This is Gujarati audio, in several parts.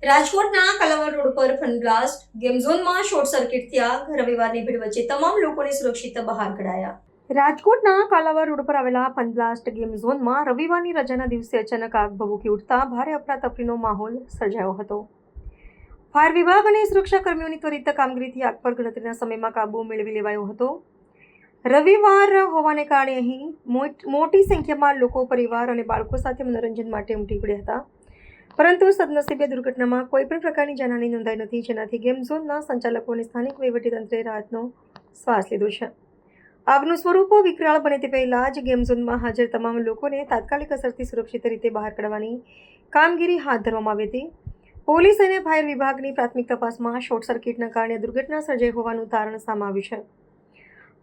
રાજકોટના કલાવડ રોડ પર ફન બ્લાસ્ટ ગેમ ઝોનમાં શોર્ટ સર્કિટથી આગ. રવિવારની ભીડ વચ્ચે તમામ લોકોને સુરક્ષિત બહાર કઢાયા. રાજકોટના કાલાવડ રોડ પર આવેલા ફન બ્લાસ્ટ ગેમ ઝોનમાં રવિવારની રજાના દિવસે અચાનક આગ ભભૂકી ઉઠતા ભારે અફરાતફરીનો માહોલ સર્જાયો હતો. ફાયર વિભાગ અને સુરક્ષા કર્મીઓની ત્વરિત કામગીરીથી આગ પર ગણતરીના સમયમાં કાબુ મેળવી લેવાયો હતો. રવિવાર હોવાને કારણે અહીં મોટી સંખ્યામાં લોકો પરિવાર અને બાળકો સાથે મનોરંજન માટે ઉમટી પડ્યા હતા. પરંતુ સદનસીબે દુર્ઘટનામાં કોઈ પણ પ્રકારની જાનહાની નોંધાઈ નથી, જેનાથી ગેમ ઝોનના સંચાલકો અને સ્થાનિક વહીવટીતંત્રે રાહતનો શ્વાસ લીધો છે. આગનું સ્વરૂપ વિકરાળ બને તે પહેલાં જ ગેમ ઝોનમાં હાજર તમામ લોકોને તાત્કાલિક અસરથી સુરક્ષિત રીતે બહાર કાઢવાની કામગીરી હાથ ધરવામાં આવી હતી. પોલીસ અને ફાયર વિભાગની પ્રાથમિક તપાસમાં શોર્ટ સર્કિટના કારણે દુર્ઘટના સર્જાઈ હોવાનું તારણ સામે આવ્યું છે.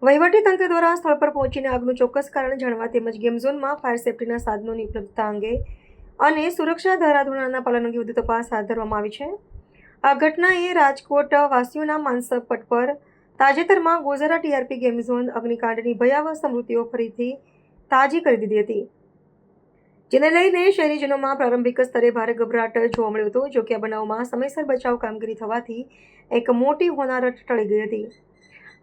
વહીવટીતંત્ર દ્વારા સ્થળ પર પહોંચીને આગનું ચોક્કસ કારણ જાણવા તેમજ ગેમ ઝોનમાં ફાયર સેફ્ટીના સાધનોની ઉપલબ્ધતા અંગે અને સુરક્ષા ધારાધોરણના પાલન અંગે વધુ તપાસ હાથ ધરવામાં આવી છે. આ ઘટનાએ રાજકોટ વાસીઓના માનસપટ પર તાજેતરમાં ગોઝરા ટીઆરપી ગેમ ઝોન અગ્નિકાંડની ભયાવહ સ્મૃતિઓ ફરીથી તાજી કરી દીધી હતી, જેને લઈને શહેરીજનોમાં પ્રારંભિક સ્તરે ભારે ગભરાટ જોવા મળ્યો હતો. જોકે આ બનાવમાં સમયસર બચાવ કામગીરી થવાથી એક મોટી હોનારત ટળી ગઈ હતી.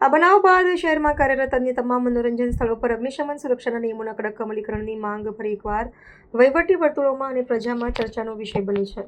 આ બનાવ બાદ શહેરમાં કાર્યરત અન્ય તમામ મનોરંજન સ્થળો પર અગ્નિશમન સુરક્ષાના નિયમોના કડક અમલીકરણની માંગ ફરી એકવાર વહીવટી વર્તુળોમાં અને પ્રજામાં ચર્ચાનો વિષય બની છે.